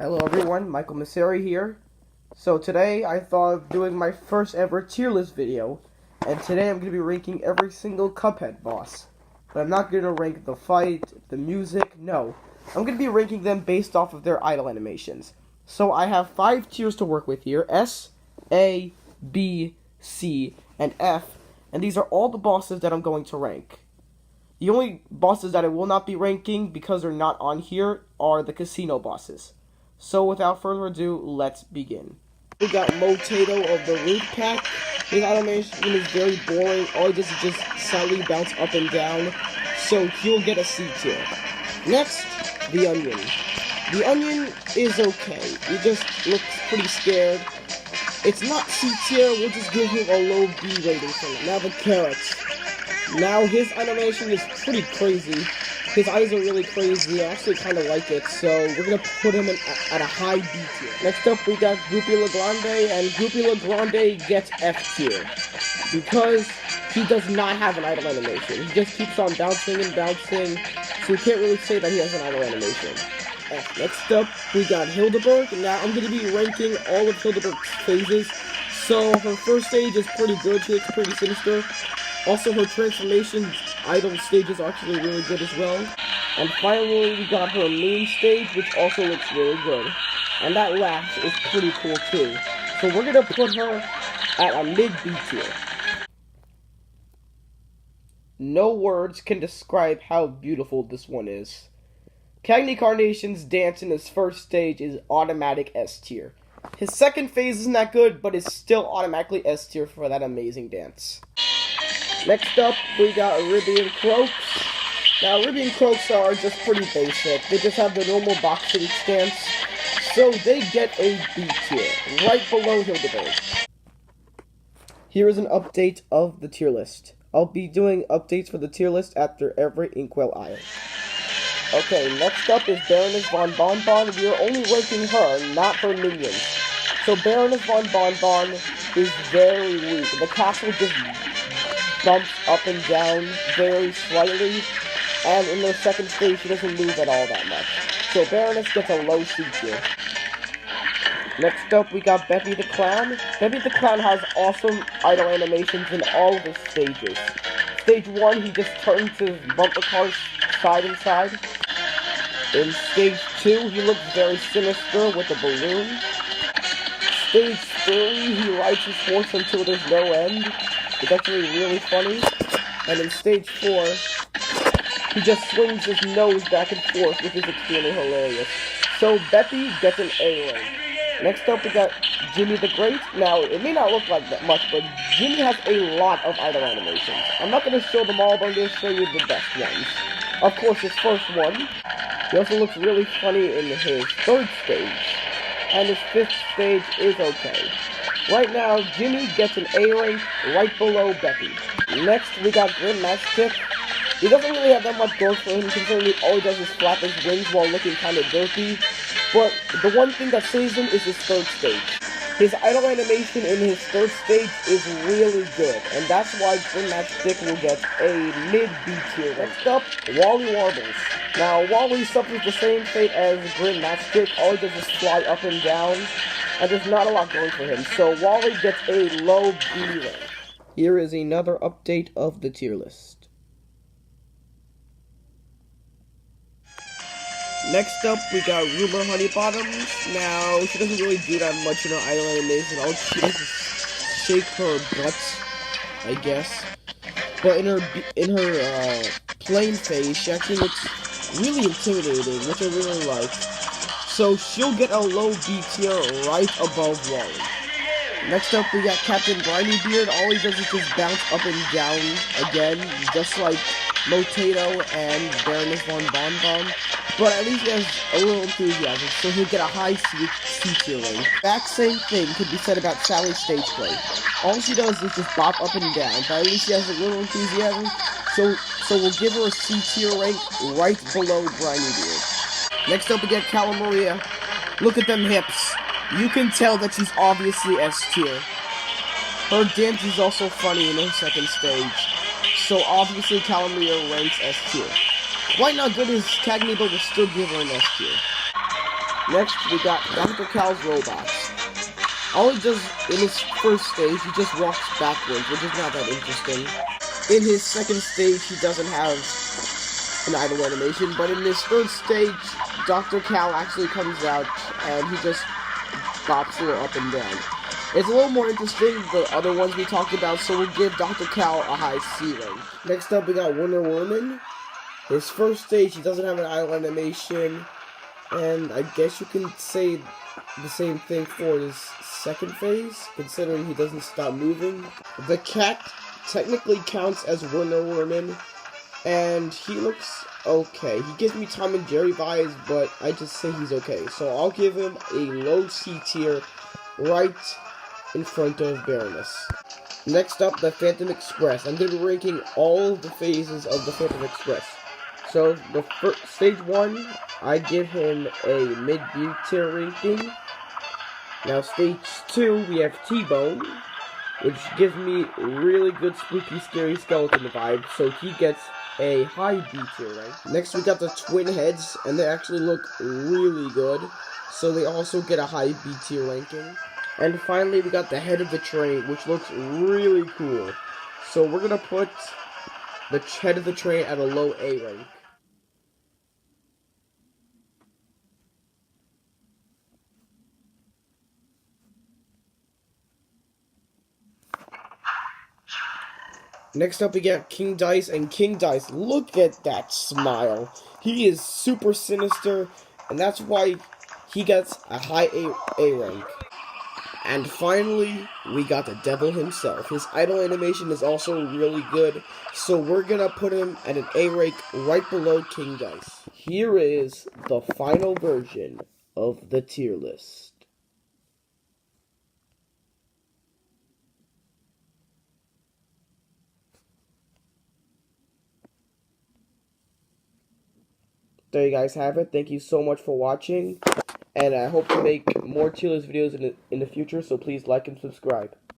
Hello everyone, Michael Masseri here. So today I thought of doing my first ever tier list video, and today I'm going to be ranking every single Cuphead boss. But I'm not going to rank the fight, the music, no. I'm going to be ranking them based off of their idle animations. So I have 5 tiers to work with here, S, A, B, C, and F, and these are all the bosses that I'm going to rank. The only bosses that I will not be ranking because they're not on here are the casino bosses. So without further ado, let's begin. We got Motato of the Root Pack. His animation is very boring. All he does is just slightly bounce up and down, so he'll get a C tier. Next, the Onion. The Onion is okay. He just looks pretty scared. It's not C tier, we'll just give him a low B rating for him. Now the Carrot. Now his animation is pretty crazy. His eyes are really crazy. I actually kind of like it, so we're going to put him at a high B tier. Next up, we got Groupie Legrande, and Groupie Legrande gets F tier. Because he does not have an idle animation. He just keeps on bouncing and bouncing, so you can't really say that he has an idle animation. F. Next up, we got Hildeberg. Now, I'm going to be ranking all of Hildeberg's phases. So, her first stage is pretty good. She looks pretty sinister. Also, her transformation idle stage is actually really good as well. And finally, we got her main stage, which also looks really good. And that laugh is pretty cool too. So we're gonna put her at a mid-B tier. No words can describe how beautiful this one is. Cagney Carnation's dance in his first stage is automatic S tier. His second phase isn't that good, but is still automatically S tier for that amazing dance. Next up, we got Ribby and Croaks. Now, Ribby and Croaks are just pretty basic. They just have the normal boxing stance, so they get a B tier, right below Hildeberg. Here is an update of the tier list. I'll be doing updates for the tier list after every Inkwell Isle. Okay, next up is Baroness Von Bonbon. We are only ranking her, not her minions. So Baroness Von Bonbon is very weak. The castle just bumps up and down very slightly, and in the second stage she doesn't move at all that much. So Baroness gets a low C tier. Next up we got Beppy the Clown. Beppy the Clown has awesome idle animations in all of his stages. Stage 1, he just turns his bumper cars side and side. In stage 2, he looks very sinister with a balloon. Stage 3, he rides his horse until there's no end. It's actually really funny. And in stage 4, he just swings his nose back and forth, which is extremely hilarious. So Beppy gets an A rank. Next up we got Jimmy the Great. Now, it may not look like that much, but Jimmy has a lot of idle animations. I'm not going to show them all, but I'm going to show you the best ones. Of course, his first one. He also looks really funny in his third stage. And his fifth stage is okay. Right now, Jimmy gets an A rank right below Beppy. Next, we got Grandmaster. He doesn't really have that much going for him, considering all he does is flap his wings while looking kind of derpy. But the one thing that saves him is his third stage. His idle animation in his third stage is really good, and that's why Grandmaster will get a mid-B tier. Next up, Wally Warbles. Now, Wally suffers the same fate as Grandmaster. All he does is fly up and down, and there's not a lot going for him, so Wally gets a low B rank. Here is another update of the tier list. Next up, we got Rumor Honeybottoms. Now, she doesn't really do that much in her idle animation. All she does is shake her butt, I guess. But in her plain phase, she actually looks really intimidating, which I really like. So she'll get a low B tier right above Wally. Next up, we got Captain Brinybeard. All he does is just bounce up and down again, just like Motato and Baroness Von Bonbon. But at least he has a little enthusiasm, so he'll get a high C tier rank. That same thing could be said about Sally's stage play. All she does is just bop up and down, but at least she has a little enthusiasm, so we'll give her a C tier rank right below Brinybeard. Next up we get Calamaria. Look at them hips. You can tell that she's obviously S tier. Her dance is also funny in her second stage, so obviously Calamaria ranks S tier. Quite not good as Cagney, but will still give her an S tier. Next, we got Dr. Cal's robots. All he does in his first stage, he just walks backwards, which is not that interesting. In his second stage, he doesn't have an idle animation, but in his third stage, Dr. Cal actually comes out, and he just bops her up and down. It's a little more interesting than the other ones we talked about, so we'll give Dr. Cal a high C rank. Next up, we got Wonder Woman. His first stage, he doesn't have an idle animation, and I guess you can say the same thing for his second phase, considering he doesn't stop moving. The cat technically counts as Wonder Woman, and he looks okay. He gives me Tom and Jerry vibes, but I just say he's okay. So I'll give him a low C tier, right in front of Baroness. Next up, the Phantom Express. I'm going to be ranking all of the phases of the Phantom Express. So, the first, stage 1, I give him a mid-B tier ranking. Now, stage 2, we have T-Bone, which gives me really good spooky, scary skeleton vibe, so he gets a high B tier rank. Next, we got the twin heads, and they actually look really good, so they also get a high B tier ranking. And finally, we got the head of the train, which looks really cool. So we're gonna put the head of the train at a low A rank. Next up, we got King Dice, and King Dice, look at that smile. He is super sinister, and that's why he gets a high A rank. And finally, we got the devil himself. His idle animation is also really good, so we're gonna put him at an A rank right below King Dice. Here is the final version of the tier list. There you guys have it. Thank you so much for watching, and I hope to make more tier list videos in the future, so please like and subscribe.